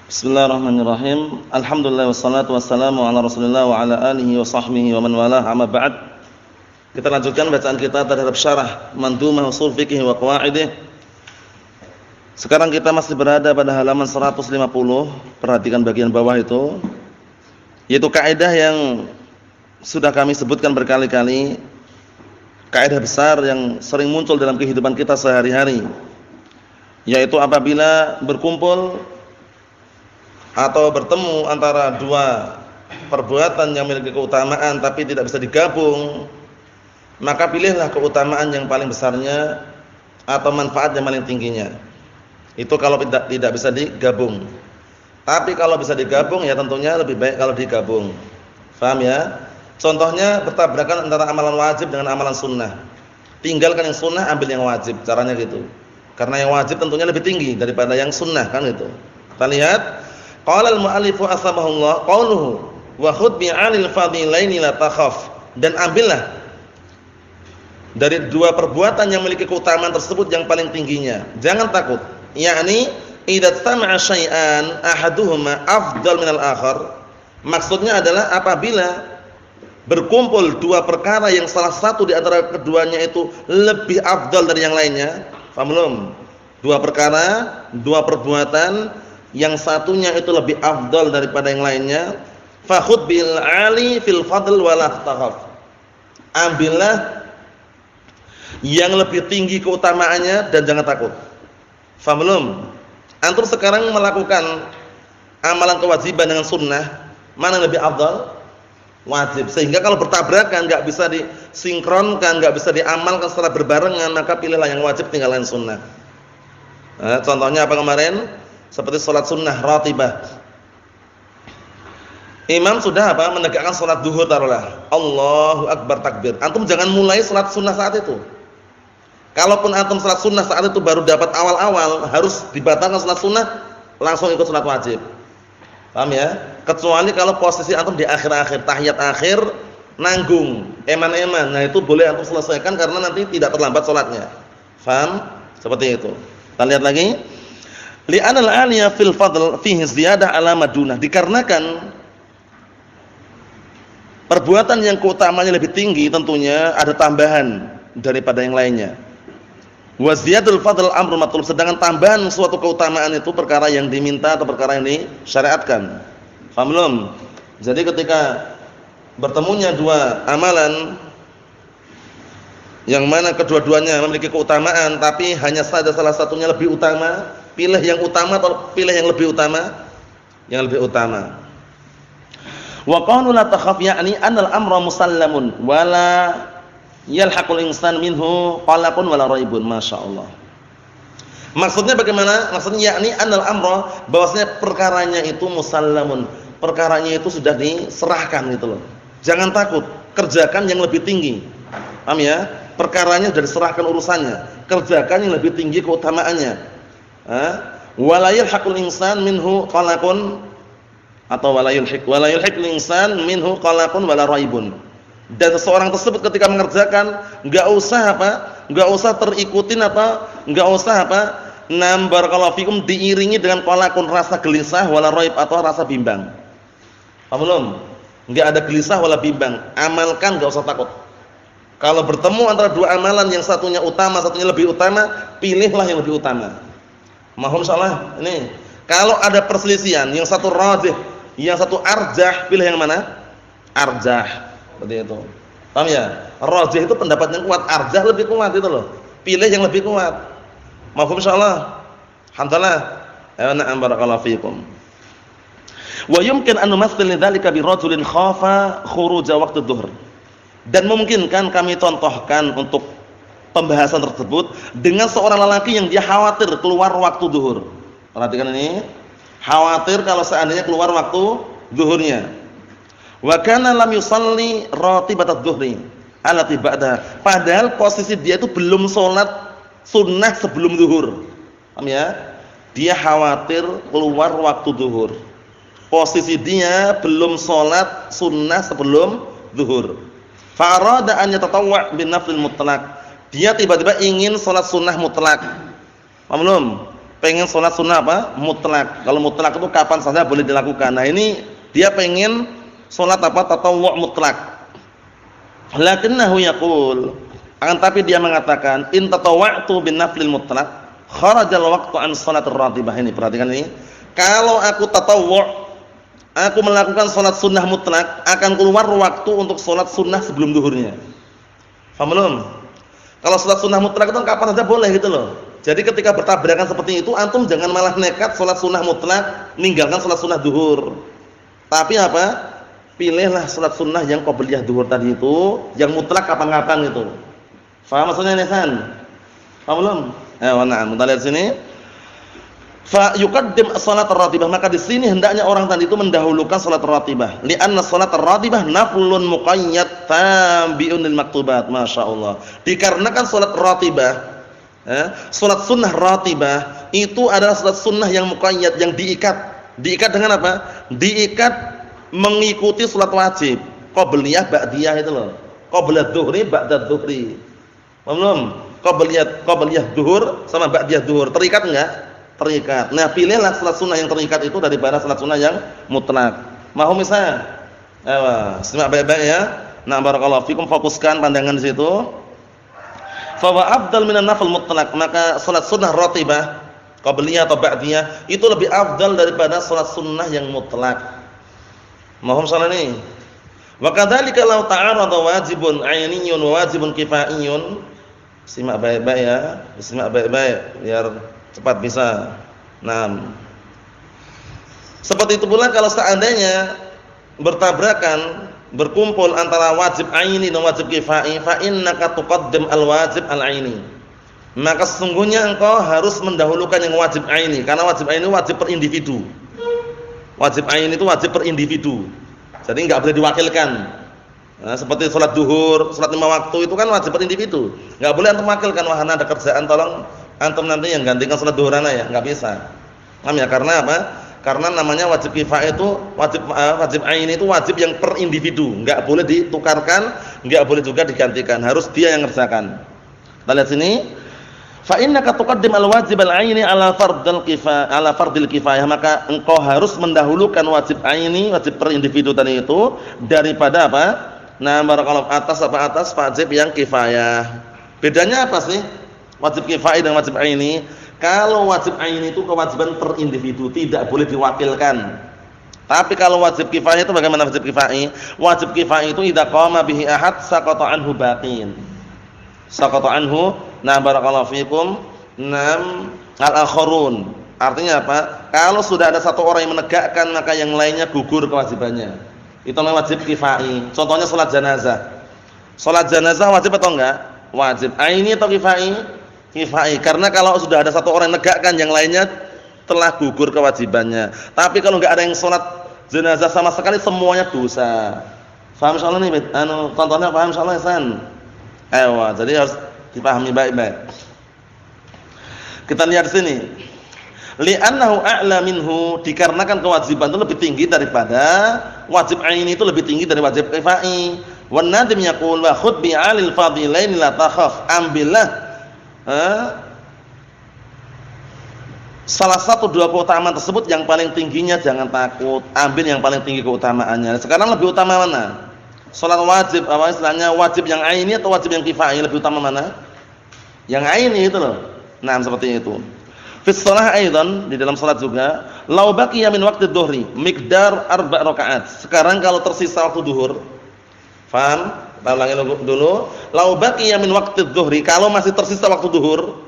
Bismillahirrahmanirrahim. Alhamdulillah wassalatu wassalamu ala Rasulillah wa ala alihi wa sahbihi wa man walah. Amma ba'd. Kita lanjutkan bacaan kita terhadap syarah Mandhumah Ushul Fiqh wa Qawaidih. Sekarang kita masih berada pada halaman 150. Perhatikan bagian bawah itu, yaitu kaidah yang sudah kami sebutkan berkali-kali. Kaidah besar yang sering muncul dalam kehidupan kita sehari-hari, yaitu apabila berkumpul atau bertemu antara dua perbuatan yang memiliki keutamaan tapi tidak bisa digabung, maka pilihlah keutamaan yang paling besarnya atau manfaat yang paling tingginya. Itu kalau tidak bisa digabung. Tapi kalau bisa digabung ya tentunya lebih baik kalau digabung. Paham ya? Contohnya bertabrakan antara amalan wajib dengan amalan sunnah. Tinggalkan yang sunnah, ambil yang wajib. Caranya gitu. Karena yang wajib tentunya lebih tinggi daripada yang sunnah, kan gitu. Kita lihat, qala al-mu'allifu asbahullah qauluhu wa khudh bi'alil fadilaini la takhaf, dan ambillah dari dua perbuatan yang memiliki keutamaan tersebut yang paling tingginya, jangan takut. Yakni idza tama'a syai'an ahaduhuma afdal minal akhar, maksudnya adalah apabila berkumpul dua perkara yang salah satu di antara keduanya itu lebih afdal dari yang lainnya. Paham belum? Dua perkara, dua perbuatan, yang satunya itu lebih afdal daripada yang lainnya, fakhud bil ali fil fadl wala takhaf, ambillah yang lebih tinggi keutamaannya dan jangan takut. Paham belum? Antum sekarang melakukan amalan kewajiban dengan sunnah, mana yang lebih afdal? Wajib. Sehingga kalau bertabrakan, enggak bisa disinkronkan, enggak bisa diamalkan secara berbarengan, maka pilihlah yang wajib, tinggalkan sunnah. Nah, contohnya apa kemarin? Seperti sholat sunnah ratibah. Imam sudah apa? Menegakkan sholat duhur, taruhlah. Allahu Akbar takbir. Antum jangan mulai sholat sunnah saat itu. Kalaupun antum sholat sunnah saat itu baru dapat awal-awal, harus dibatalkan sholat sunnah, langsung ikut sholat wajib. Paham ya? Kecuali kalau posisi antum di akhir-akhir, tahiyat akhir, nanggung, eman-eman. Nah itu boleh antum selesaikan karena nanti tidak terlambat sholatnya. Paham? Seperti itu. Kita lihat lagi. Li'anal 'aliya fil fadl fihi ziyadah 'ala madunah, dikarenakan perbuatan yang keutamanya lebih tinggi tentunya ada tambahan daripada yang lainnya. Wa ziyadul fadl amrun matlub, sedangkan tambahan suatu keutamaan itu perkara yang diminta atau perkara yang disyariatkan. Paham belum? Jadi ketika bertemunya dua amalan yang mana kedua-duanya memiliki keutamaan tapi hanya saja salah satunya lebih utama, pilih yang utama atau pilih yang lebih utama? Yang lebih utama. Wa qaulu la takhaf ya'ni anal amra musallamun wala yalhaqul insan minhu qalaqun wala raibun. Masyaallah. Maksudnya bagaimana? Maksudnya yakni anal amra, bahwasanya perkaranya itu musallamun. Perkaranya itu sudah diserahkan gitu loh. Jangan takut, kerjakan yang lebih tinggi. Paham ya? Perkaranya sudah diserahkan urusannya, kerjakan yang lebih tinggi keutamaannya. Wala yalhaqul insan minhu qalaqun, atau wala yulhiqul insan minhu qalaqun wala raibun. Dan seseorang tersebut ketika mengerjakan enggak usah apa? Enggak usah terikutin apa? Enggak usah apa? Barakallahu fikum, diiringi dengan qalaqun, rasa gelisah, wala raib, atau rasa bimbang. Paham belum? Enggak ada gelisah wala bimbang. Amalkan, enggak usah takut. Kalau bertemu antara dua amalan yang satunya utama, satunya lebih utama, pilihlah yang lebih utama. Mohon salah. Ini kalau ada perselisihan, yang satu rajih, yang satu arjah, pilih yang mana? Arjah. Seperti itu. Paham ya? Rajih itu pendapat yang kuat, arjah lebih kuat itu loh. Pilih yang lebih kuat. Mafhum insyaallah. Alhamdulillah. Na'am barakallahu fiikum. Wa yumkin an numathil lidzalika bi rajulin khafa khuruj waqti dhuhr. Dan memungkinkan kami contohkan untuk pembahasan tersebut dengan seorang lelaki yang dia khawatir keluar waktu zuhur. Perhatikan ini. Khawatir kalau seandainya keluar waktu zuhurnya. Wa kana lam yusalli ratibatadz dzuhri allati ba'da. Padahal posisi dia itu belum salat sunnah sebelum zuhur. Paham ya? Dia khawatir keluar waktu zuhur. Posisi dia belum salat sunnah sebelum zuhur. Fa arada an yatatawwa' bin naflil mutlaq. Dia tiba-tiba ingin salat sunnah mutlak. Paham belum? pengen sholat sunnah apa? Mutlak. Kalau mutlak itu kapan saja boleh dilakukan. Nah ini dia pengen sholat apa? Tatawwu' mutlak. Lakinnahu yaqul, akan tapi dia mengatakan in tatawwa'tu bin naflil mutlak kharajal waqtu an sholatir ratibah. Ini perhatikan ini. Kalau aku tatawwu', aku melakukan sholat sunnah mutlak, akan keluar waktu untuk sholat sunnah sebelum zuhurnya. Paham belum? Kalau sholat sunnah mutlak itu kapan saja boleh gitu loh. Jadi ketika bertabrakan seperti itu, antum jangan malah nekat sholat sunnah mutlak, meninggalkan sholat sunnah zuhur. Tapi apa? Pilihlah sholat sunnah yang qobliyah zuhur tadi itu, yang mutlak kapan-kapan gitu. Faham maksudnya Nesan? Paham belum? Na'am, kita lihat sini. Fa yuqaddim shalat ar-ratibah, maka di sini hendaknya orang tadi itu mendahulukan salat ar-ratibah. Li'anna salat ar-ratibah naflun muqayyad tabi'un lil maktubat. Masyaallah. Dikarenakan salat ratibah, salat sunnah ratibah itu adalah salat sunnah yang muqayyad, yang diikat. Diikat dengan apa? Diikat mengikuti salat wajib. Qabliyah, ba'diyah itu loh. Qabliyah dzuhri, ba'da dzuhri. Paham belum? Qabliyah zuhur sama ba'diyah zuhur. Terikat enggak? Terikat. Nah, pilihlah salat sunnah yang terikat itu daripada salat sunnah yang mutlak. Mahum misalnya? Simak baik-baik ya. Nah, barakallahu fikum, fokuskan pandangan di situ. Fa wa afdal minan nafl mutlak, maka salat sunnah ratibah, qabliyah atau ba'diyah itu lebih afdal daripada salat sunnah yang mutlak. Mahum salah ini. Wa kadzalika law ta'arada wajibun 'ainiyun wa wajibun kifaiyun. Simak baik-baik ya. Simak baik-baik biar cepat bisa. Nah, seperti itu pula kalau seandainya bertabrakan, berkumpul antara wajib aini dan wajib kifai, fa innaka tuqaddim al-wajib al-aini. Maka sesungguhnya engkau harus mendahulukan yang wajib aini, karena wajib aini wajib per individu. Wajib aini itu wajib per individu. Jadi enggak boleh diwakilkan. Nah, seperti salat zuhur, salat 5 waktu itu kan wajib per individu. Enggak boleh antum wakilkan, wah ana ada kerjaan tolong antum nanti yang gantikan salat zuhur ana ya, enggak bisa. Paham ya? Karena apa? Karena namanya wajib kifayah itu wajib ain itu wajib yang per individu, enggak boleh ditukarkan, enggak boleh juga digantikan, harus dia yang ngerjakan. Kita lihat sini. Fa innaka tuqaddim al-wajib al-aini ala fardil kifayah, maka engkau harus mendahulukan wajib aini, wajib per individu tadi itu daripada apa? Nah, barakallahu atas wajib yang kifayah. Bedanya apa sih? Wajib kifayah dan wajib aini. Kalau wajib aini itu kewajiban per individu, tidak boleh diwakilkan. Tapi kalau wajib kifayah itu bagaimana wajib kifayah? Wajib kifayah itu idza qama bihi ahad saqata anhu baqin. Saqata anhu, nah barakallahu fikum, nam al-akharun. Artinya apa? Kalau sudah ada satu orang yang menegakkan, maka yang lainnya gugur kewajibannya. Itu namanya wajib kifayah. Contohnya salat janazah. Salat janazah wajib atau enggak? Wajib. Aini atau kifayah? Kifayah. Karena kalau sudah ada satu orang yang menegakkan, yang lainnya telah gugur kewajibannya. Tapi kalau enggak ada yang salat jenazah sama sekali, semuanya dosa. Paham insyaallah nih? Contohnya paham insyaallah Hasan? Jadi harus dipahami baik-baik. Kita lihat sini. Li'annahu a'la minhu, dikarenakan kewajiban itu lebih tinggi daripada wajib aini, itu lebih tinggi dari wajib kifai. Wan nadim yaqul wa khudh bi 'alil fadilain la takhaf. Ambillah salah satu dua keutamaan tersebut, yang paling tingginya jangan takut. Ambil yang paling tinggi keutamaannya. Sekarang lebih utama mana? Salat wajib, apa istilahnya, wajib yang aini atau wajib yang kifai, lebih utama mana? Yang aini itu loh. Nah, seperti itu. Fi shalah aidan, di dalam salat juga, law baqiya min waqti dhuhri miqdar 4 rakaat. Sekarang kalau tersisa waktu zuhur. Paham? Kita ulangi dulu. Law baqiya min waqti dhuhri, kalau masih tersisa waktu zuhur.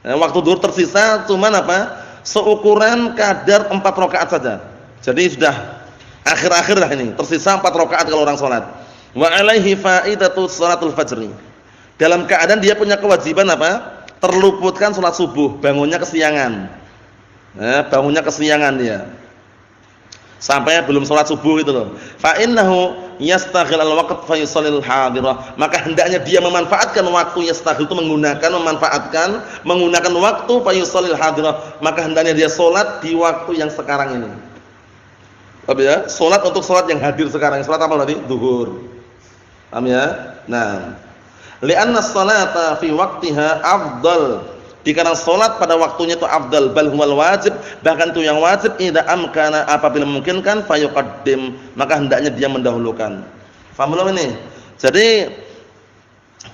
Waktu zuhur tersisa cuman apa? Seukuran kadar 4 rakaat saja. Jadi sudah akhir-akhir lah ini, tersisa 4 rakaat kalau orang salat. Wa alaihi faidatu shalatul fajri. Dalam keadaan dia punya kewajiban apa? Terluputkan salat subuh, bangunnya kesiangan. Bangunnya kesiangan dia. Sampai belum salat subuh itu loh. Fa innahu yastaghil al-waqt fa yusallil hadirah. Maka hendaknya dia memanfaatkan waktu, yastaghil itu menggunakan waktu fa yusallil hadirah. Maka hendaknya dia salat di waktu yang sekarang ini. Tapi ya, salat untuk salat yang hadir sekarang. Salat apa tadi? Zuhur. Paham ya? Nah, li'anna as-salata fi waqtiha afdal. dikarenakan salat pada waktunya itu afdal, bal huwal wajib, bahkan itu yang wajib idza amkana, apabila memungkinkan fayuqaddim, maka hendaknya dia mendahulukan. Paham belum ini? Jadi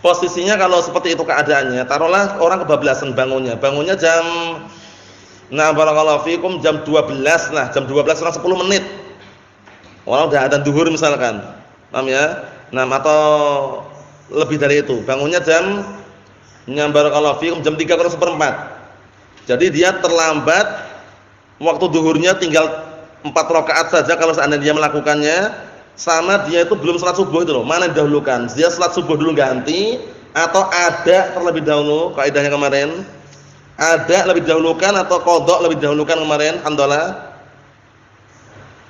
posisinya kalau seperti itu keadaannya, taruhlah orang kebablasan bangunnya jam, nah barakallahu fikum, jam 12 lah, jam 12 kurang 10 menit. Orang udah adzan zuhur misalkan. Paham ya? Nah, atau lebih dari itu. Bangunnya jam, nah barakallahu fikum, jam 3 kurang seperempat. Jadi dia terlambat, waktu zuhurnya tinggal 4 rakaat saja kalau seandainya dia melakukannya. Sama dia itu belum salat subuh itu loh. Mana didahulukan? Dia salat subuh dulu ganti atau ada terlebih dahulu? Kaidahnya kemarin. Ada lebih dahulukan atau qada lebih dahulukan kemarin? Alhamdulillah.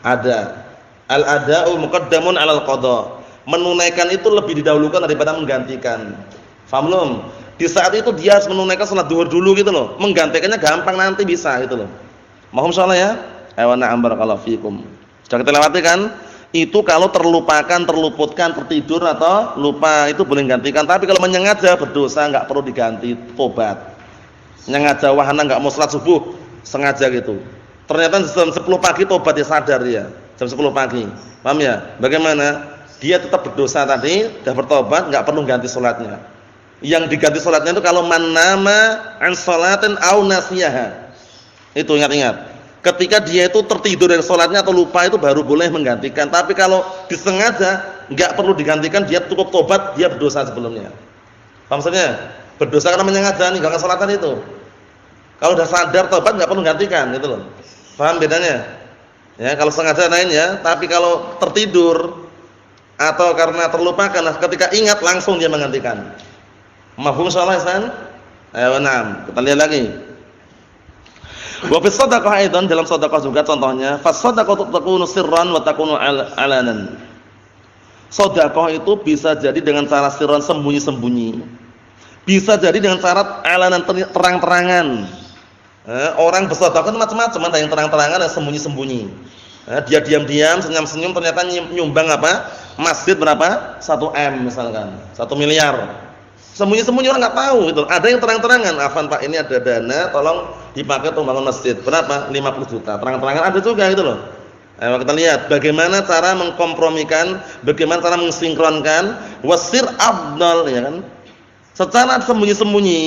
Ada. Al-ada'u muqaddamun 'alal qada. Menunaikan itu lebih didahulukan daripada menggantikan. Paham belum? Di saat itu dia harus menunaikan salat zuhur dulu gitu loh. Menggantikannya gampang nanti bisa gitu loh. Mohon insyaallah ya. Ayo na'am barakallahu fikum. Sudah kita lewati kan? Itu kalau terlupakan, terluputkan, tertidur atau lupa itu boleh gantikan. Tapi kalau menyengaja berdosa, enggak perlu diganti, tobat. Nyengaja wahana enggak mau salat subuh, sengaja gitu. Ternyata jam 10 pagi tobat, dia sadar dia. Jam 10 pagi. Paham ya? Bagaimana? Dia tetap berdosa tadi, sudah bertobat, enggak perlu ganti salatnya. Yang diganti salatnya itu kalau man nama an salatin aw nasiyaha. Itu ingat-ingat. Ketika dia itu tertidur dari sholatnya atau lupa itu baru boleh menggantikan. Tapi kalau disengaja nggak perlu digantikan, dia cukup tobat, dia berdosa sebelumnya. Paham maksudnya? Berdosa karena menyengaja meninggalkan sholatan itu. Kalau sudah sadar tobat nggak perlu gantikan, gitu loh. Paham bedanya? Ya, kalau sengaja lain ya. Tapi kalau tertidur atau karena terlupakan, nah ketika ingat langsung dia menggantikan. Mafhum insyaallah Hasan? Ayo na'am. Kita lihat lagi. Wa fi shadaqah aidan, dalam sedekah juga contohnya, fa shadaqatu takunu sirran wa takunu alanan. Sedekah itu bisa jadi dengan cara sirran, sembunyi-sembunyi. Bisa jadi dengan cara alanan, terang-terangan. Orang bersedekah itu macam-macam, ada yang terang-terangan, ada yang sembunyi-sembunyi. Dia diam-diam, senyum-senyum, ternyata nyumbang apa? Masjid berapa? 1 M misalkan, 1 miliar. Sembunyi-sembunyi orang nggak tahu gitu. Ada yang terang-terangan, "Afan Pak, ini ada dana, tolong dipakai untuk bangun masjid." Berapa? 50 juta. Terang-terangan ada juga gitu loh. Ayo kita lihat bagaimana cara mengkompromikan, bagaimana cara mensinkronkan wasir afdal, ya kan? Secara sembunyi-sembunyi,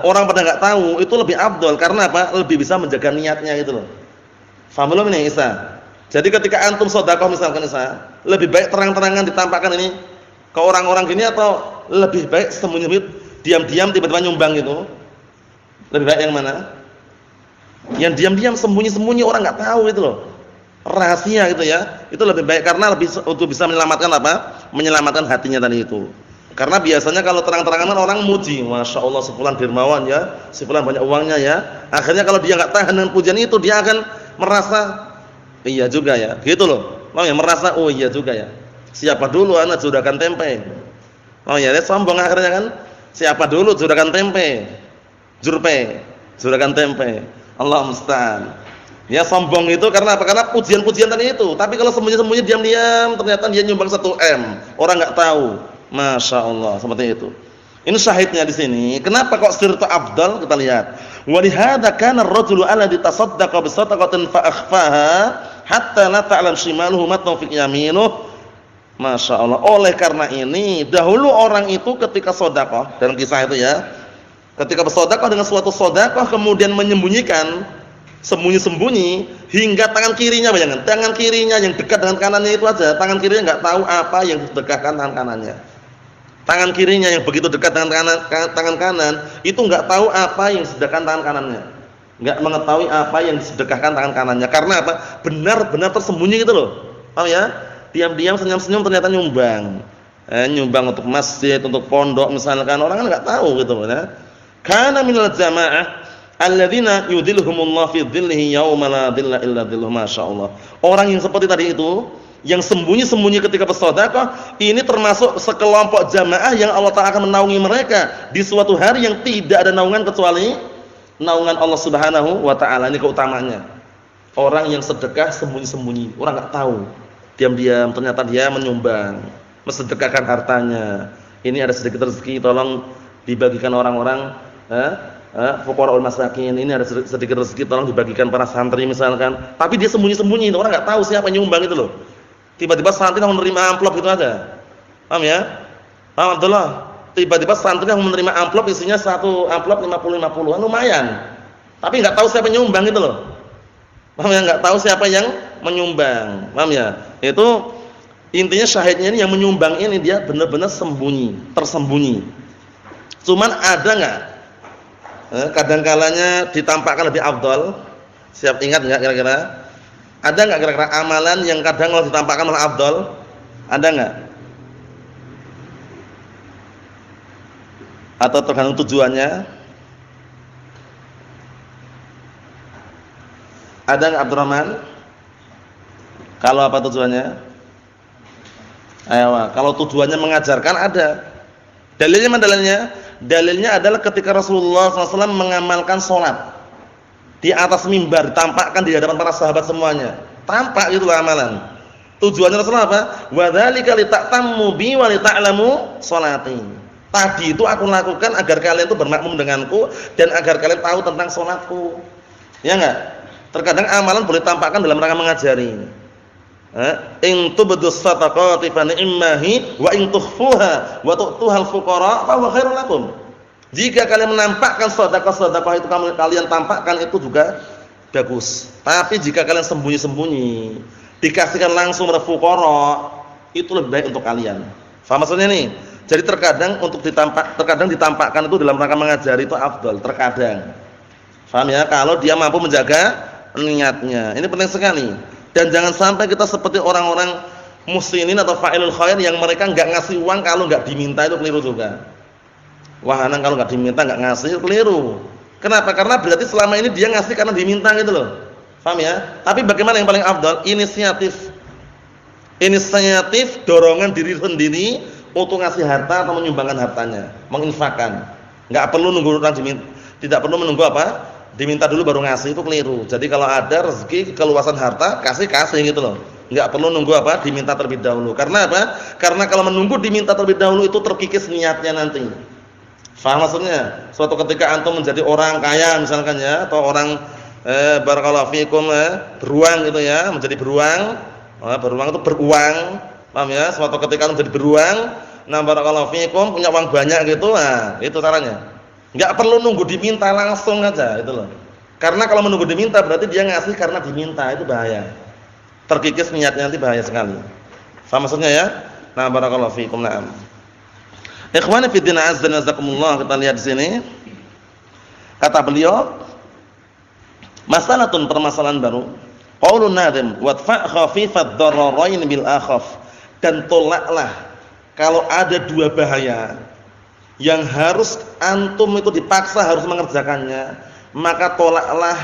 orang pada nggak tahu, itu lebih afdal karena apa? Lebih bisa menjaga niatnya gitu loh. Paham belum ini, Isa? Jadi ketika antum sedekah misalkan Isa, lebih baik terang-terangan ditampakkan ini ke orang-orang gini atau lebih baik sembunyi-sembunyi, diam-diam tiba-tiba nyumbang gitu? Lebih baik yang mana? Yang diam-diam sembunyi-sembunyi orang nggak tahu itu loh. Rahasia gitu ya. Itu lebih baik karena lebih untuk bisa menyelamatkan apa? Menyelamatkan hatinya tadi itu. Karena biasanya kalau terang-terangan orang muji, Masya Allah si fulan dermawan ya, si fulan banyak uangnya ya. Akhirnya kalau dia nggak tahan dengan pujian itu, dia akan merasa iya juga ya. Gitu loh. Mau ya merasa oh iya juga ya. Siapa dulu anak juragan tempe. Oh ya, dia sombong akhirnya kan. Siapa dulu juragan tempe? Juragan tempe. Allah musta'an. Ya sombong itu karena apa? Karena pujian-pujian tadi itu. Tapi kalau sembunyi-sembunyi diam-diam ternyata dia nyumbang 1 M. Orang enggak tahu. Masya Allah, seperti itu. Ini syahidnya di sini. Kenapa kok sirtu afdal? Kita lihat. Wa li hadza kana ar-rajulu alladhi tasaddaqa bi sadaqatin fa akhfaha hatta la ta'lam shimaluhu ma tawfiq yaminuhu. Masya Allah. Oleh karena ini, dahulu orang itu ketika sedekah, dalam kisah itu ya, ketika bersedekah dengan suatu sedekah kemudian menyembunyikan, sembunyi-sembunyi hingga tangan kirinya, bayangkan, tangan kirinya yang dekat dengan kanannya itu aja, tangan kirinya nggak tahu apa yang disedekahkan tangan kanannya. Tangan kirinya yang begitu dekat dengan tangan kanan itu nggak tahu apa yang disedekahkan tangan kanannya, nggak mengetahui apa yang disedekahkan tangan kanannya. Karena apa? Benar-benar tersembunyi gitu loh. Paham ya? Diam-diam senyum-senyum ternyata nyumbang. Nyumbang untuk masjid, untuk pondok misalkan, orang kan enggak tahu gitu ya. Kana minal jamaah alladzina yudhilluhumullahu fi dhillihi yauma la dhilla illa dhilluh, masyaallah. Orang yang seperti tadi itu, yang sembunyi-sembunyi ketika bersedekah, ini termasuk sekelompok jamaah yang Allah Ta'ala akan menaungi mereka di suatu hari yang tidak ada naungan kecuali naungan Allah Subhanahu wa taala. Ini keutamaannya. Orang yang sedekah sembunyi-sembunyi, orang enggak tahu. Diam-diam ternyata dia menyumbang, mensedekahkan hartanya. Ini ada sedikit rezeki, tolong dibagikan orang-orang fuqaraul masakin, ini ada sedikit rezeki tolong dibagikan para santri misalkan. Tapi dia sembunyi-sembunyi, orang enggak tahu siapa yang nyumbang itu loh. Tiba-tiba santri yang menerima amplop gitu aja. Paham ya? Paham Abdullah? Tiba-tiba santri yang menerima amplop isinya satu amplop 50 lumayan. Tapi enggak tahu siapa yang nyumbang itu loh. Paham ya? Enggak tahu siapa yang menyumbang. Paham ya? Itu intinya syahidnya ini yang menyumbang ini dia benar-benar sembunyi, tersembunyi. Cuman ada enggak? Kadang-kalanya ditampakkan lebih afdal. Siap ingat enggak kira-kira? Ada enggak kira-kira amalan yang kadang kalau ditampakkan malah afdal? Ada enggak? Atau tergantung tujuannya? Ada enggak Abdurrahman? Kalau apa tujuannya? Ayo, kalau tujuannya mengajarkan ada. Dalilnya mana dalilnya? Dalilnya adalah ketika Rasulullah SAW mengamalkan sholat di atas mimbar, ditampakkan di hadapan para sahabat semuanya. Tampak itulah amalan. Tujuannya Rasulullah apa? Wa dzalika lita'tammu bi wa lita'lamu sholati. Tadi itu aku lakukan agar kalian itu bermakmum denganku dan agar kalian tahu tentang sholatku. Ya enggak? Terkadang amalan boleh tampakkan dalam rangka mengajari. In tubdu shadaqati fa ni'mahi wa in tukhfuha wa tu'tuha al-fuqara fa huwa khairul lakum. Jika kalian menampakkan sedekah-sedekah itu kalian tampakkan itu juga bagus. Tapi jika kalian sembunyi-sembunyi, dikasihkan langsung kepada fuqara, itu lebih baik untuk kalian. Faham maksudnya nih? Jadi terkadang ditampakkan itu dalam rangka mengajari itu afdal, terkadang. Faham ya? Kalau dia mampu menjaga niatnya. Ini penting sekali. Dan jangan sampai kita seperti orang-orang muslimin atau fa'ilul khair yang mereka enggak ngasih uang kalau enggak diminta, itu keliru juga. Wahana kalau enggak diminta enggak ngasih, itu keliru. Kenapa? Karena berarti selama ini dia ngasih karena diminta gitu loh. Paham ya? Tapi bagaimana yang paling afdal? Inisiatif, dorongan diri sendiri untuk ngasih harta atau menyumbangkan hartanya, menginfakkan. Enggak perlu nunggu orang diminta, tidak perlu menunggu apa? Diminta dulu baru ngasih, itu keliru. Jadi kalau ada rezeki keluasan harta, kasih gitu loh. Enggak perlu nunggu apa? Diminta terlebih dahulu. Karena apa? Karena kalau menunggu diminta terlebih dahulu itu terkikis niatnya nanti. Faham maksudnya? Suatu ketika antum menjadi orang kaya misalkan ya, atau orang barakallahu fikum beruang gitu ya, menjadi beruang. Beruang itu beruang. Paham ya? Suatu ketika menjadi beruang, nah barakallahu fikum punya uang banyak gitu, nah itu caranya. Enggak perlu nunggu diminta, langsung aja itu loh. Karena kalau menunggu diminta berarti dia ngasih karena diminta, itu bahaya. Terkikis niatnya nanti bahaya sekali. Faham maksudnya ya? Nah, barakallahu fiikum. Na'am. Ikhwani fi din azza wa jazakumullah, kita lihat di sini. Kata beliau, masalatun, permasalahan baru. Qaulun nadim wadfa' khafifad dararain bil akhaf. Dan tolaklah kalau ada dua bahaya yang harus antum itu dipaksa harus mengerjakannya, maka tolaklah,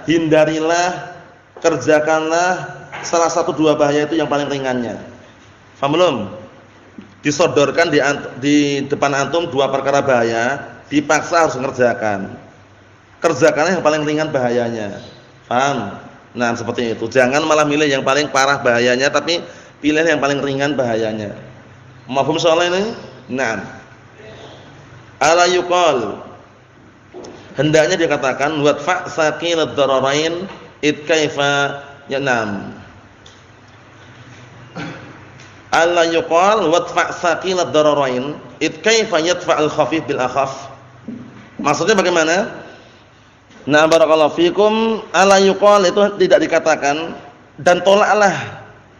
hindarilah, kerjakanlah salah satu dua bahaya itu yang paling ringannya. Paham belum? Disodorkan di depan antum dua perkara bahaya, dipaksa harus mengerjakan. Kerjakanlah yang paling ringan bahayanya. Paham? Nah, seperti itu. Jangan malah milih yang paling parah bahayanya, tapi pilih yang paling ringan bahayanya. Mafhum soal ini? Nah, ala yuqal, hendaknya dikatakan wadfa' saqilad dararain id kaifa yanam. Ala yuqal wadfa' saqilad dararain id kaifa yadfa'ul khafif bil akhaf. Maksudnya bagaimana? Nah, barakallahu fikum, ala yuqal itu tidak dikatakan, dan tolaklah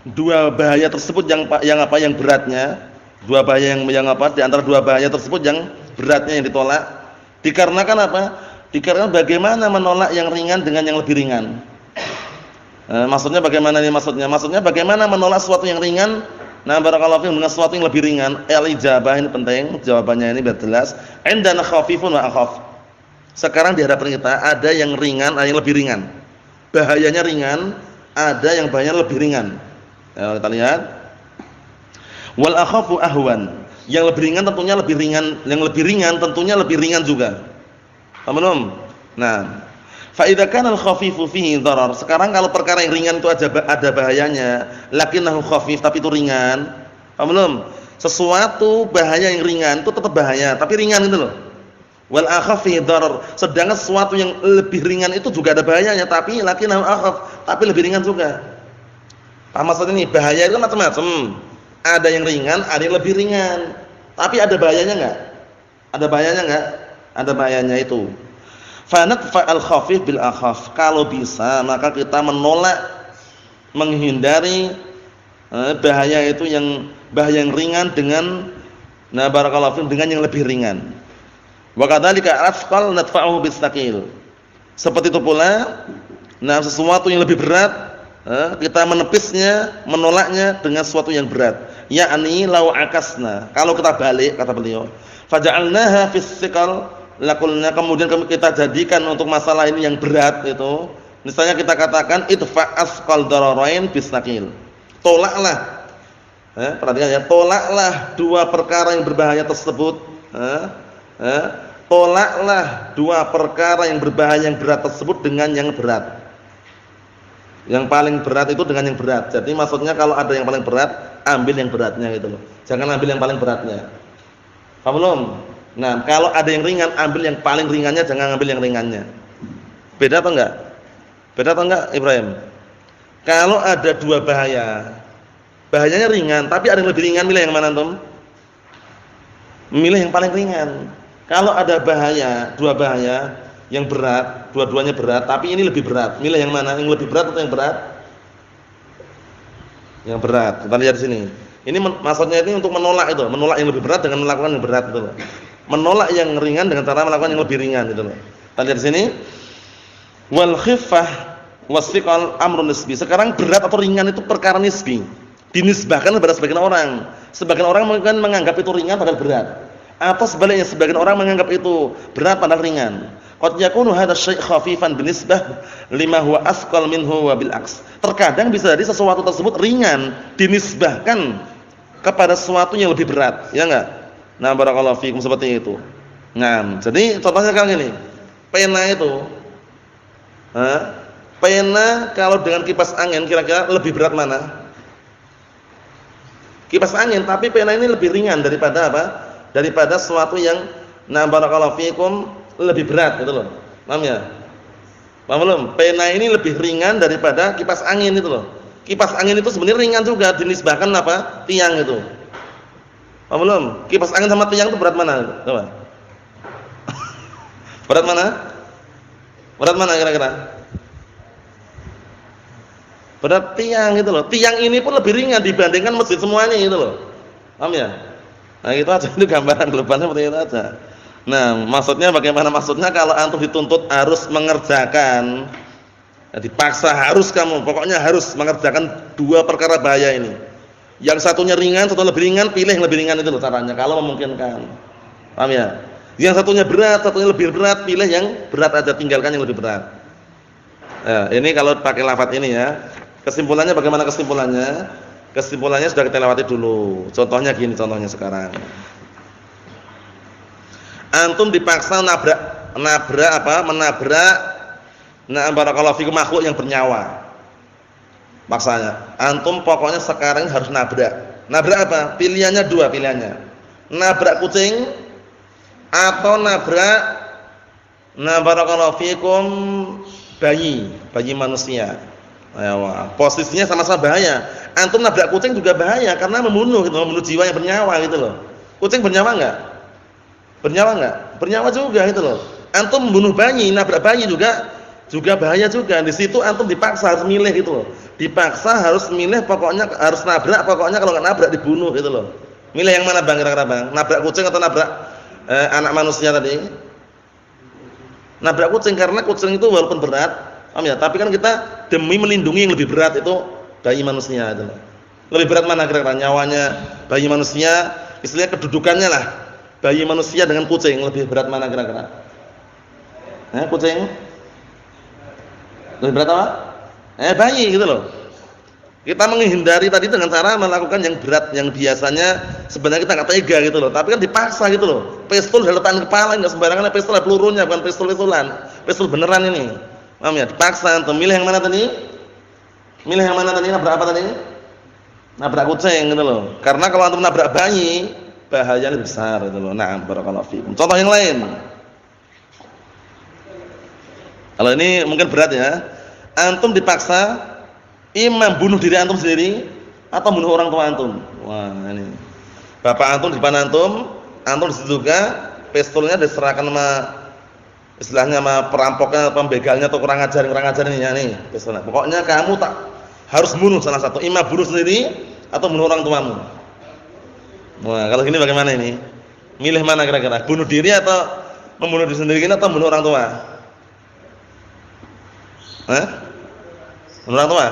dua bahaya tersebut yang beratnya. Dua bahaya yang apa? Di antara dua bahaya tersebut yang beratnya yang ditolak. Dikarenakan apa? Dikarenakan bagaimana menolak yang ringan dengan yang lebih ringan. Maksudnya bagaimana ini maksudnya? Maksudnya bagaimana menolak sesuatu yang ringan? Nah, barakallahu fiikum, dengan sesuatu yang lebih ringan. Al-ijabah ini penting, jawabannya ini biar jelas. Indana khafifun wa akhaf. Sekarang di hadapan kita ada yang ringan, ada yang lebih ringan. Bahayanya ringan, ada yang bahayanya lebih ringan. Ya, kita lihat. Wal akhafu ahwan. Yang lebih ringan tentunya lebih ringan, yang lebih ringan tentunya lebih ringan juga. Paham belum? Nah, fa idza kana al-khafifu fihi dharar. Sekarang kalau perkara yang ringan itu ada bahayanya, lakinnahu khafif, tapi itu ringan. Paham belum? Sesuatu bahaya yang ringan itu tetap bahaya, tapi ringan gitu loh. Wal akhaf fihi darar. Sedangkan sesuatu yang lebih ringan itu juga ada bahayanya, tapi lakinnahu akhaf, tapi lebih ringan juga. Paham maksud ini? Bahaya itu macam-macam. Ada yang ringan, ada yang lebih ringan. Tapi ada bahayanya enggak? Ada bahayanya enggak? Ada bahayanya itu. Fanadfa al-khafif bil akhaf. Kalau bisa maka kita menolak, menghindari bahaya itu bahaya yang ringan dengan barakallahu fikum dengan yang lebih ringan. Wa kadzalika asqal nadfa'uhu bis tsaqil. Seperti itu pula sesuatu yang lebih berat kita menepisnya, menolaknya dengan sesuatu yang berat. Yakni law akasna. Kalau kita balik kata beliau, faja'alnaha fis thiqal lakulna, kemudian kita jadikan untuk masalah ini yang berat itu. Misalnya kita katakan idfa asqal dararain bis tsaqil. Tolaklah. Perhatikan ya, tolaklah dua perkara yang berbahaya tersebut. Tolaklah dua perkara yang berbahaya yang berat tersebut dengan yang berat. Yang paling berat itu dengan yang berat. Jadi maksudnya kalau ada yang paling berat, ambil yang beratnya gitu loh. Jangan ambil yang paling beratnya. Paham belum? Nah, kalau ada yang ringan, ambil yang paling ringannya, jangan ambil yang ringannya. Beda atau enggak? Beda atau enggak, Ibrahim? Kalau ada dua bahaya, bahayanya ringan, tapi ada yang lebih ringan, milih yang mana antum? Milih yang paling ringan. Kalau ada bahaya, dua bahaya yang berat, dua-duanya berat, tapi ini lebih berat. Milih yang mana? Yang lebih berat atau yang berat? Yang berat. Kita lihat di sini. Ini maksudnya ini untuk menolak itu, menolak yang lebih berat dengan melakukan yang berat itu loh. Menolak yang ringan dengan cara melakukan yang lebih ringan itu loh. Kita lihat di sini. Wal khiffah wasfiqal amrun nisbi. Sekarang berat atau ringan itu perkara nisbi. Dinisbahkan kepada sebagian orang. Sebagian orang mungkin menganggap itu ringan padahal berat. Atau sebaliknya sebagian orang menganggap itu berat padahal ringan. Qad yakunu hadha syai' khafifan binisbah lima huwa asqal minhu wa bil aks. Terkadang bisa jadi sesuatu tersebut ringan dinisbahkan kepada sesuatu yang lebih berat, ya enggak? Nah, barakallahu fikum seperti itu. Nah, jadi contohnya kayak gini. Pena itu pena kalau dengan kipas angin kira-kira lebih berat mana? Kipas angin, tapi pena ini lebih ringan daripada apa? Daripada sesuatu yang barakallahu fikum lebih berat gitu loh. Paham ya? Paham belum? Pena ini lebih ringan daripada kipas angin itu loh. Kipas angin itu sebenarnya ringan juga dinisbahkan apa? Tiang itu. Paham belum? Kipas angin sama tiang itu berat mana? Coba. Berat mana? Berat mana kira-kira? Berat tiang gitu loh. Tiang ini pun lebih ringan dibandingkan masjid semuanya gitu loh. Paham ya? Nah, itu aja, itu gambaran globalnya seperti itu aja. Nah, maksudnya bagaimana? Maksudnya kalau antum dituntut harus mengerjakan, dipaksa harus kamu, pokoknya harus mengerjakan dua perkara bahaya ini. Yang satunya ringan, satu lebih ringan, pilih yang lebih ringan itu loh caranya kalau memungkinkan. Paham ya? Yang satunya berat, satunya lebih berat, pilih yang berat aja, tinggalkan yang lebih berat. Nah, ini kalau pakai lafaz ini ya. Kesimpulannya bagaimana kesimpulannya? Kesimpulannya sudah kita lewati dulu. Contohnya gini, contohnya sekarang. Antum dipaksa menabrak barakallahu fikum makhluk yang bernyawa. Maksanya, antum pokoknya sekarang harus nabrak. Nabrak apa? Pilihannya dua pilihannya. Nabrak kucing atau nabrak barakallahu fikum bayi manusia. Ayo, posisinya sama-sama bahaya. Antum nabrak kucing juga bahaya karena membunuh gitu, membunuh jiwa yang bernyawa gitu loh. Kucing bernyawa enggak? Bernyawa enggak? Bernyawa juga gitu loh. Antum membunuh bayi, nabrak bayi juga bahaya juga. Di situ antum dipaksa harus milih gitu loh. Dipaksa harus milih, pokoknya harus nabrak, pokoknya kalau enggak nabrak dibunuh gitu loh. Milih yang mana Bang kira-kira Bang? Nabrak kucing atau nabrak anak manusia tadi? Nabrak kucing karena kucing itu walaupun berat, paham ya? Tapi kan kita demi melindungi yang lebih berat itu bayi manusia itu. Lebih berat mana kira-kira nyawanya bayi manusia, istilahnya kedudukannya lah. Bayi manusia dengan kucing lebih berat mana kira-kira? Kucing? Lebih berat apa? Bayi gitu loh. Kita menghindari tadi dengan cara melakukan yang berat, yang biasanya sebenarnya kita enggak tega gitu loh, tapi kan dipaksa gitu loh. Pistol heletan kepala enggak sembarangan, pistol ada pelurunya, bukan pistol-pistolan. Pistol beneran ini. Paham ya? Dipaksa antum milih yang mana tadi? Milih yang mana tadi? Nabrak apa tadi? Nabrak kucing gitu loh. Karena kalau antum nabrak bayi, bahayanya lebih besar gitu loh. Nah, barakallahu fiikum. Contoh yang lain. Kalau ini mungkin berat ya. Antum dipaksa imam bunuh diri antum sendiri atau bunuh orang tua antum. Wah, ini. Bapak antum di depan antum, antum di situ juga, pistolnya diserahkan sama istilahnya sama perampoknya, pembegalnya atau kurang ajar ini ya nih, pistolnya. Pokoknya kamu tak harus bunuh salah satu, imam bunuh sendiri atau bunuh orang tuamu. Wah, kalau gini bagaimana ini? Milih mana kira-kira? Bunuh diri atau membunuh diri sendiri atau bunuh orang tua? Hah? Bunuh orang tua?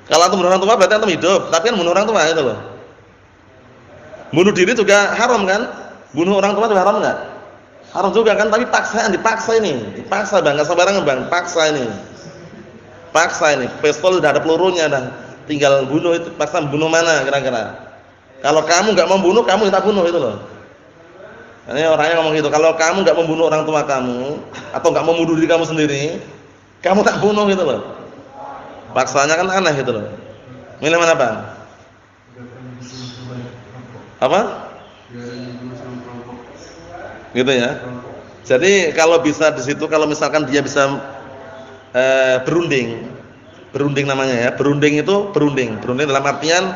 Kalau antum bunuh orang tua berarti antum hidup, tapi kan bunuh orang tua itu loh. Bunuh diri juga haram kan? Bunuh orang tua juga haram enggak? Haram juga kan, tapi dipaksa ini. Dipaksa Bang, enggak sembarangan Bang, paksa ini. Paksa ini, pistol udah ada pelurunya dah. Tinggal bunuh itu, paksa bunuh mana kira-kira? Kalau kamu enggak membunuh, kamu tak bunuh itu loh. Ini orangnya ngomong gitu, kalau kamu enggak membunuh orang tua kamu atau enggak membunuh diri kamu sendiri, kamu tak bunuh gitu loh. Paksanya kan aneh gitu loh. Milih mana Bang? Apa? Gitu ya. Jadi kalau bisa di situ, kalau misalkan dia bisa berunding namanya ya. Berunding dalam artian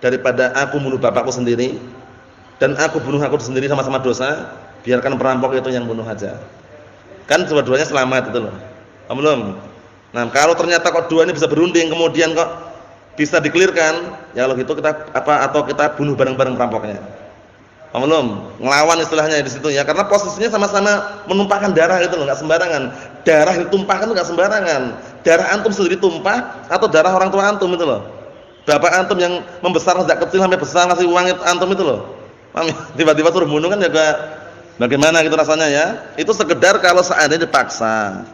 daripada aku bunuh bapakku sendiri dan aku bunuh aku sendiri sama-sama dosa, biarkan perampok itu yang bunuh aja. Kan dua-duanya selamat itu loh. Paham belum? Nah, kalau ternyata kok dua ini bisa berunding kemudian kok bisa dikelirkan, ya kalau gitu kita atau kita bunuh bareng-bareng perampoknya. Paham belum? Ngelawan istilahnya di situ ya, karena posisinya sama-sama menumpahkan darah itu loh, enggak sembarangan. Darah yang ditumpahkan itu enggak sembarangan. Darah antum sendiri tumpah atau darah orang tua antum itu loh. Bapak antum yang membesar sejak kecil sampai besar ngasih uang itu antum itu loh. Paham? Tiba-tiba suruh bunuh kan juga bagaimana gitu rasanya ya. Itu sekedar kalau seandainya dipaksa.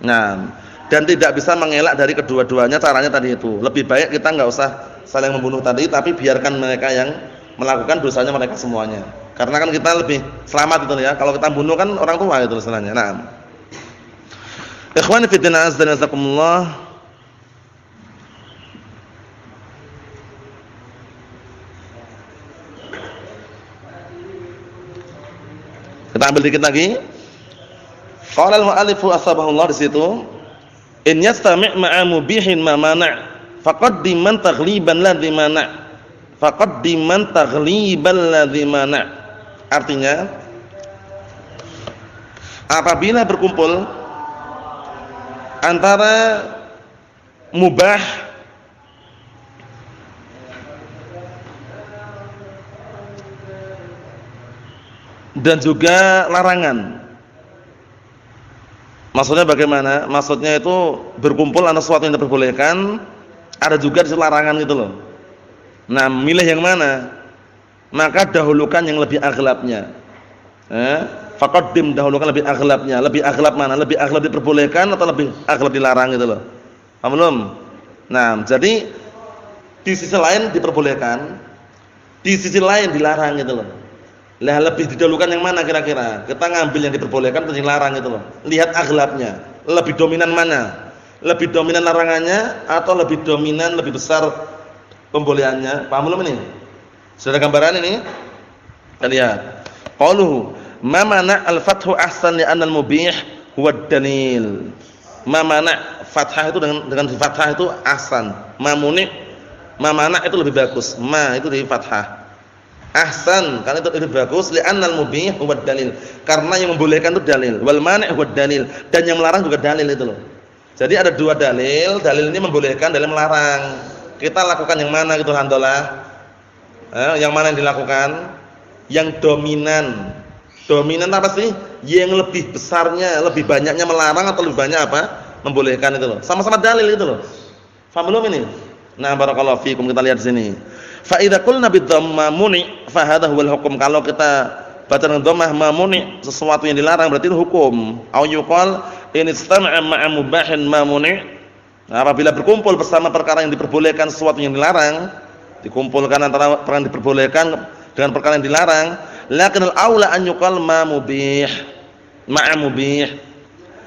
Nah, dan tidak bisa mengelak dari kedua-duanya, caranya tadi itu. Lebih baik kita enggak usah saling membunuh tadi, tapi biarkan mereka yang melakukan dosanya mereka semuanya. Karena kan kita lebih selamat itu ya. Kalau kita bunuh kan orang tua itu istilahnya. Nah. Ikhwani fi din azza wa jazakumullah. Kita ambil dikit lagi. Qala al-mu'allifu asbahullah di situ, in yastami' ma'a mubihin ma mana' faqaddim man taghliban ladzi mana'. Faqaddiman taghlibal ladzi mana'. Artinya apabila berkumpul antara mubah dan juga larangan. Maksudnya bagaimana? Maksudnya itu berkumpul antara sesuatu yang diperbolehkan, ada juga di larangan gitu loh. Nah, milih yang mana? Maka dahulukan yang lebih aghlabnya. Faqaddim, dahulukan lebih aghlabnya. Lebih aghlab mana? Lebih aghlab diperbolehkan atau lebih aghlab dilarang gitu loh. Paham belum? Nah, jadi di sisi lain diperbolehkan, di sisi lain dilarang gitu loh. Lah lebih didahulukan yang mana kira-kira? Kita ngambil yang diperbolehkan atau yang dilarang gitu loh. Lihat aghlabnya. Lebih dominan mana? Lebih dominan larangannya atau lebih dominan, lebih besar pembolehannya? Paham belum ini? Sudah gambaran ini? Kita lihat. Qauluhu ma mana al-fathu ahsan li anna al-mubih huwa ad-dalil. Ma mana fathah itu dengan fathah itu ahsan. Ma muni, ma mana itu lebih bagus. Ma itu di fathah. Ahsan karena itu lebih bagus li anna al-mubih huwa ad-dalil. Karena yang membolehkan itu dalil. Wal mani' huwa ad-dalil, dan yang melarang juga dalil itu loh. Jadi ada dua dalil. Dalil ini membolehkan, dalil melarang. Kita lakukan yang mana gitu alhamdulillah? Yang mana yang dilakukan? Yang dominan. Dominan apa sih? Yang lebih besarnya, lebih banyaknya melarang atau lebih banyak apa? Membolehkan itu loh. Sama-sama dalil itu loh. Faham belum ini? Nah, barakallahu fiikum, kita lihat sini. Fa idza qulna bid-dhamma muni fa hadha huwal hukum. Kalau kita baca dengan dhammah mamuni, sesuatu yang dilarang berarti itu hukum. Au yuqal in istama'a ma'a mubahin mamuni. Nah, apabila berkumpul bersama perkara yang diperbolehkan sesuatu yang dilarang, dikumpulkan antara perkara yang diperbolehkan dengan perkara yang dilarang, lakinal aula an yuqal ma mubih ma'a mubih.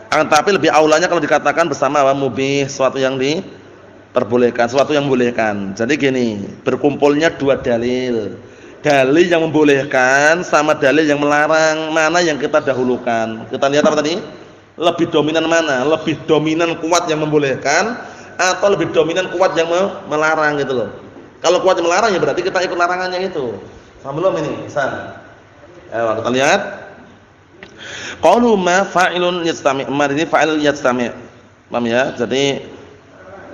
Tapi lebih aulanya kalau dikatakan bersama apa? Mubih, sesuatu yang diperbolehkan, sesuatu yang membolehkan. Jadi gini, berkumpulnya dua dalil. Dalil yang membolehkan sama dalil yang melarang, mana yang kita dahulukan? Kita lihat apa tadi? Lebih dominan mana? Lebih dominan kuat yang membolehkan atau lebih dominan kuat yang melarang gitu loh. Kalau kuat yang melarang ya berarti kita ikut larangannya itu. Paham belum ini? San. Ayo kita lihat. Qalu ma fa'ilun yastami'. Ma ini fa'il yastami'. Paham ya? Jadi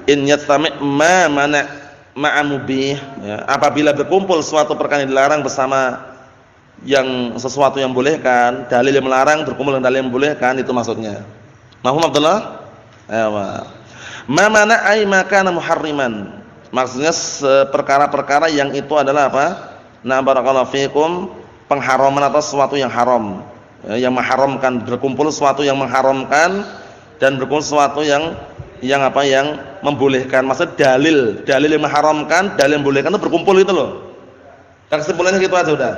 in yastami' ma mana ma'a mubih ya. Apabila berkumpul suatu perkara yang dilarang bersama yang sesuatu yang bolehkan, dalil yang melarang berkumpul dengan dalil yang bolehkan, itu maksudnya. Mahfum Abdullah? Ayo. Ma mana ay makana muharriman. Maksudnya perkara-perkara yang itu adalah apa? Na barakallahu fikum, pengharaman atau sesuatu yang haram. Yang mengharamkan, berkumpul sesuatu yang mengharamkan dan berkumpul sesuatu yang apa? Yang membolehkan. Maksud dalil yang mengharamkan, dalil yang membolehkan itu berkumpul itu loh. Dan kesimpulannya gitu aja udah.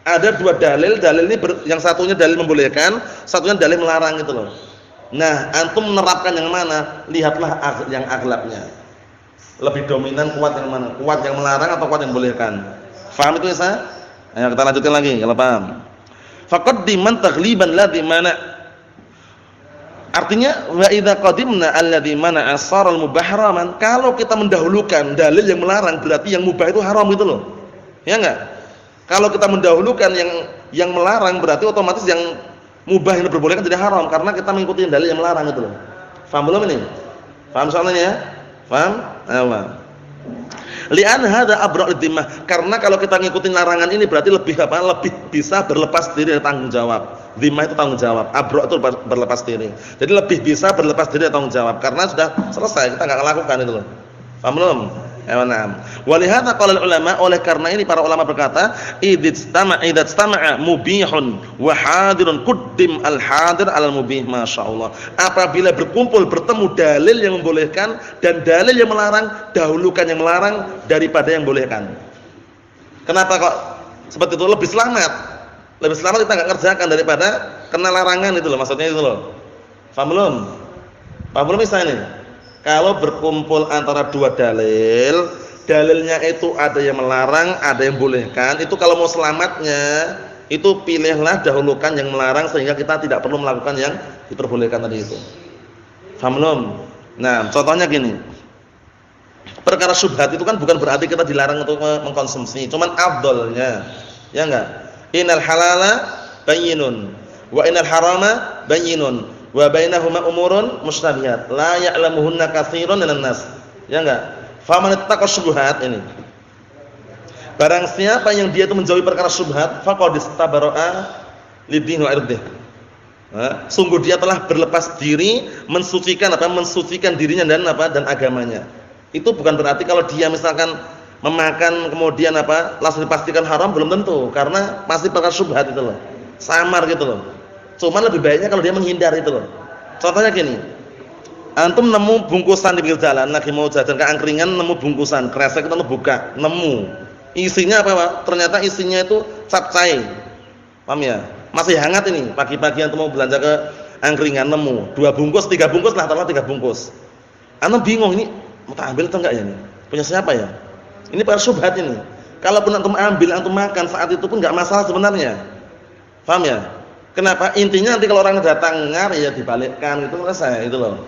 Ada dua dalil ini yang satunya dalil membolehkan, satunya dalil melarang gitu loh. Nah, antum menerapkan yang mana? Lihatlah yang aghlabnya. Lebih dominan kuat yang mana? Kuat yang melarang atau kuat yang membolehkan? Faham itu ya? Ayo kita lanjutkan lagi kalau paham. Faqaddiman taghliban ladzi mana. Artinya wa idza qadimna alladzi mana asara al-mubahraman. Kalau kita mendahulukan dalil yang melarang berarti yang mubah itu haram gitu loh. Ya enggak? Kalau kita mendahulukan yang melarang berarti otomatis yang mubah yang diperbolehkan jadi haram karena kita mengikuti dalil yang melarang itu loh. Paham belum ini? Paham soalnya ya? Paham? Ayo. Li'an hadza abra'u dhimmah. Karena kalau kita ngikutin larangan ini berarti lebih apa? Lebih bisa berlepas diri dari tanggung jawab. Dhimmah itu tanggung jawab, abra' itu berlepas diri. Jadi lebih bisa berlepas diri dari tanggung jawab karena sudah selesai, kita enggak lakukan itu loh. Paham belum? Na'am. Walihada qala ulama, oleh karena ini para ulama berkata, idastama'a mubihun wa hadirun quddim al-hadir 'alal mubih, masyaallah. Apabila berkumpul bertemu dalil yang membolehkan dan dalil yang melarang, dahulukan yang melarang daripada yang membolehkan. Kenapa kok seperti itu? Lebih selamat. Lebih selamat kita enggak kerjakan daripada kena larangan itu loh, maksudnya itu loh. Paham belum? Paham belum misalnya ini? Kalau berkumpul antara dua dalil, dalilnya itu ada yang melarang, ada yang bolehkan, itu kalau mau selamatnya, itu pilihlah dahulukan yang melarang sehingga kita tidak perlu melakukan yang diperbolehkan tadi itu. Paham belum? Nah, contohnya gini. Perkara syubhat itu kan bukan berarti kita dilarang untuk mengkonsumsi, cuman afdalnya. Ya enggak? Innal halala bayyinun wa innal harama bayyinun. Wa bainahuma umurun mushtabihat la ya'lamuhunna katsirun minan nas. Ya enggak? Faman ittaqa syubhat ini. Barang siapa yang dia itu menjauhi perkara syubhat, faqad istabara'a lidinihi wa irdihi. Sungguh dia telah berlepas diri, mensucikan dirinya dan dan agamanya. Itu bukan berarti kalau dia misalkan memakan kemudian langsung dipastikan haram, belum tentu, karena masih perkara syubhat itu loh. Samar gitu loh. Cuman lebih baiknya kalau dia menghindar itu loh. Contohnya gini. Antum nemu bungkusan di pinggir jalan, lagi mau jajan ke angkringan, nemu bungkusan, kresek itu buka, nemu. Isinya apa, Pak? Ternyata isinya itu capcay. Paham ya? Masih hangat ini. Pagi-pagi antum mau belanja ke angkringan, nemu 2 bungkus, 3 bungkus lah, taruh 3 bungkus. Antum bingung ini mau tak ambil atau enggak ya ini? Punya siapa ya? Ini para syubhat ini. Kalaupun antum ambil, antum makan saat itu pun enggak masalah sebenarnya. Paham ya? Kenapa? Intinya nanti kalau orang datang ngar ya dibalikkan itu selesai itu loh.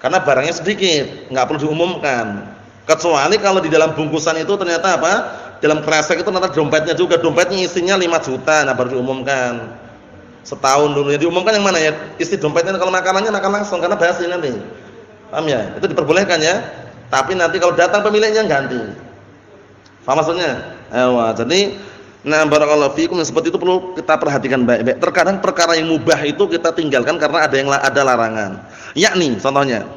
Karena barangnya sedikit, enggak perlu diumumkan. Kecuali kalau di dalam bungkusan itu ternyata apa? Dalam kresek itu ternyata dompetnya juga, dompetnya isinya 5 juta, nah baru diumumkan. Setahun dulu ya diumumkan yang mana ya? Isi dompetnya kalau makanannya makan langsung karena basi nanti. Paham ya? Itu diperbolehkan ya. Tapi nanti kalau datang pemiliknya ganti. Paham maksudnya? Jadi nah barakallahu fiikum, seperti itu perlu kita perhatikan baik-baik. Terkadang perkara yang mubah itu kita tinggalkan karena ada larangan. Yakni contohnya.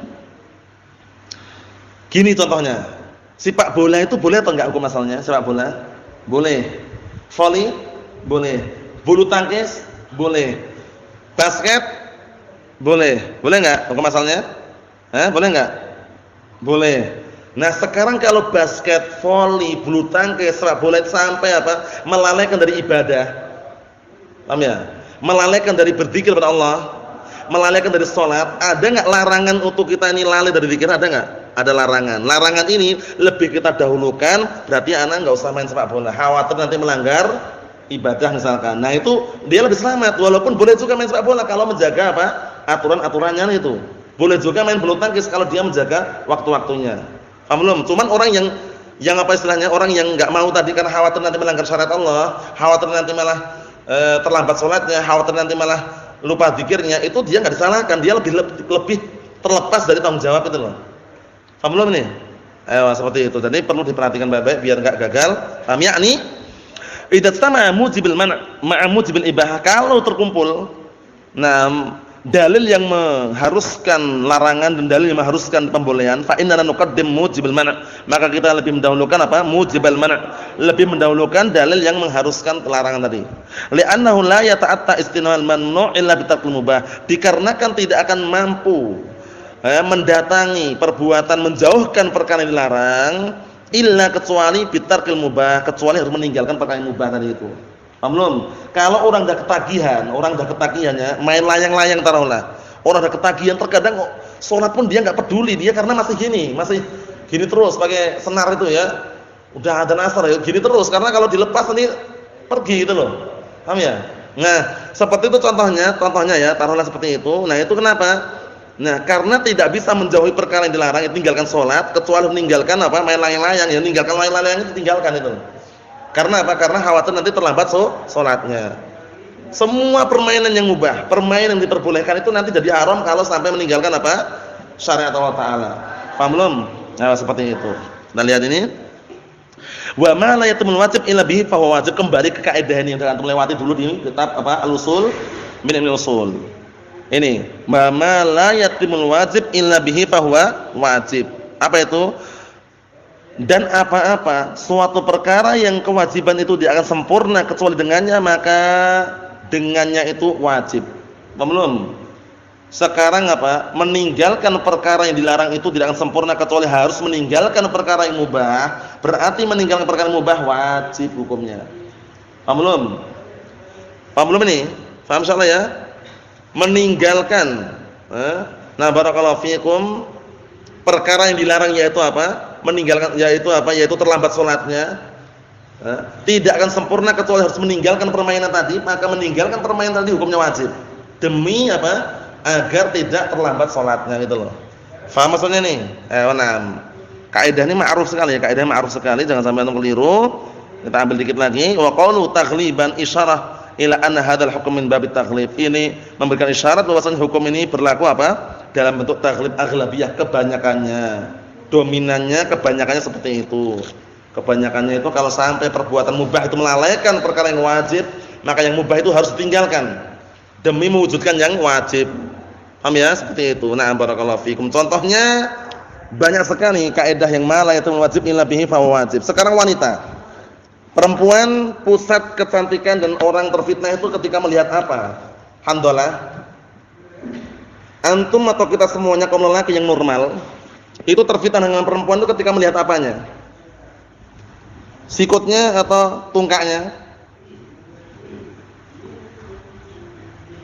Gini contohnya. Sepak bola itu boleh atau enggak hukum asalnya? Sepak bola? Boleh. Voli? Boleh. Bulu tangkis? Boleh. Basket? Boleh. Boleh enggak hukum asalnya? Boleh enggak? Boleh. Nah sekarang kalau basket, voli, bulu tangkis, sepak bola sampai melalaikan dari ibadah, paham ya? Melalaikan dari berzikir kepada Allah, melalaikan dari sholat. Ada nggak larangan untuk kita ini lalai dari zikir? Ada nggak? Ada larangan. Larangan ini lebih kita dahulukan. Berarti anak nggak usah main sepak bola. Khawatir nanti melanggar ibadah misalkan. Nah itu dia lebih selamat. Walaupun boleh juga main sepak bola kalau menjaga aturan-aturannya itu. Boleh juga main bulu tangkis kalau dia menjaga waktu-waktunya. Paham belum? Cuman orang yang apa istilahnya, orang yang enggak mau tadi karena khawatir nanti melanggar syariat Allah, khawatir nanti malah terlambat salatnya, khawatir nanti malah lupa zikirnya, itu dia enggak disalahkan, dia lebih terlepas dari tanggung jawab itu loh. Paham belum ini? Seperti itu. Jadi perlu diperhatikan baik-baik biar enggak gagal. Paham ya? Ini idza tama mujibil ma'a mujibil ibahah, kalau terkumpul dalil yang mengharuskan larangan dan dalil yang mengharuskan pembolehan, fa inna nuqaddim mujibal mana', maka kita lebih mendahulukan apa? Mujibal mana', lebih mendahulukan dalil yang mengharuskan larangan tadi. Li'annahu la yata'atta istinawal mamnu' illa bitarkil mubah, dikarenakan tidak akan mampu mendatangi perbuatan menjauhkan perkara yang dilarang illa kecuali bitarkil mubah, kecuali harus meninggalkan perkara yang mubah tadi itu. Paham belum? Kalau orang udah ketagihannya main layang-layang taruhlah. Orang udah ketagihan, terkadang sholat pun dia enggak peduli, dia karena masih gini terus pakai senar itu ya. Udah ada asar ya, gini terus karena kalau dilepas nanti pergi gitu loh. Paham ya? Nah, seperti itu contohnya ya, taruhlah seperti itu. Nah, itu kenapa? Nah, karena tidak bisa menjauhi perkara yang dilarang, tinggalkan sholat, kecuali meninggalkan apa? Main layang-layang, ya meninggalkan layang-layang itu tinggalkan itu. Karena apa? Karena khawatir nanti terlambat salatnya. Semua permainan yang mubah, permainan yang diperbolehkan itu nanti jadi haram kalau sampai meninggalkan apa? Syariat Allah Taala. Paham belum? Nah, seperti itu. Kita lihat ini. Wa ma la yatimul wajib illa bihi fa huwa wajib. Kembali ke kaidah ini yang telah antum lewati dulu di kitab apa? Al-Usul min al-Usul. Ini, wa ma la yatimul wajib illa bihi fa huwa wajib. Apa itu? Dan apa-apa suatu perkara yang kewajiban itu dia akan sempurna kecuali dengannya, maka dengannya itu wajib. Belum. Sekarang apa? Meninggalkan perkara yang dilarang itu tidak akan sempurna kecuali harus meninggalkan perkara yang mubah. Berarti meninggalkan perkara yang mubah wajib hukumnya. Paham belum? Paham belum ini? Paham insyaallah ya? Meninggalkan barakallahu fiikum, perkara yang dilarang yaitu apa? Meninggalkan yaitu apa? Yaitu terlambat salatnya. Tidak akan sempurna kecuali harus meninggalkan permainan tadi, maka meninggalkan permainan tadi hukumnya wajib. Demi apa? Agar tidak terlambat salatnya gitu loh. Faham maksudnya nih? Kaidah ini ma'ruf sekali ya, kaidah ma'ruf sekali, jangan sampai antum keliru. Kita ambil dikit lagi. Wa qaulu taghliban isyarah ila anna hadzal hukm min babit taghlib. Ini memberikan isyarat bahwasanya hukum ini berlaku apa? Dalam bentuk taghlib aghlabiyah, kebanyakannya. Dominannya kebanyakannya seperti itu. Kebanyakannya itu kalau sampai perbuatan mubah itu melalaikan perkara yang wajib, maka yang mubah itu harus ditinggalkan demi mewujudkan yang wajib. Paham ya? Seperti itu. Nah, barakallahu fikum. Contohnya banyak sekali kaidah yang ma la yatimul wajib illa bihi fa wajib. Sekarang wanita. Perempuan pusat kecantikan dan orang terfitnah itu ketika melihat apa? Alhamdulillah. Antum atau kita semuanya kaum lelaki yang normal itu terfitnah dengan perempuan itu ketika melihat apanya? Sikutnya atau tungkaknya?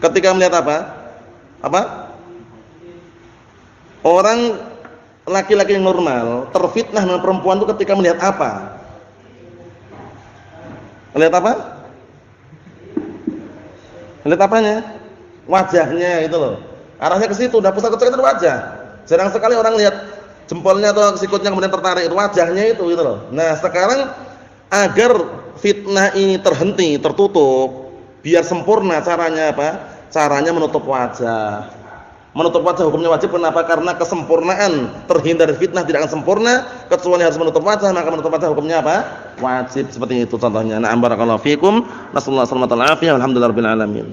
Ketika melihat apa? Apa? Orang laki-laki yang normal terfitnah dengan perempuan itu ketika melihat apa? Melihat apa? Melihat apanya? Wajahnya itu loh. Arahnya ke situ, udah pusat kecantikan wajah. Jarang sekali orang lihat jempolnya atau sikutnya kemudian tertarik, itu wajahnya itu gitu loh. Nah, sekarang agar fitnah ini terhenti, tertutup, biar sempurna caranya apa? Caranya menutup wajah. Menutup wajah hukumnya wajib. Kenapa? Karena kesempurnaan terhindar dari fitnah tidak akan sempurna kecuali harus menutup wajah, maka menutup wajah hukumnya apa? Wajib. Seperti itu contohnya. Na'am barakallahu fikum. Nasallahu alaihi wasallam. Alhamdulillahirabbil alamin.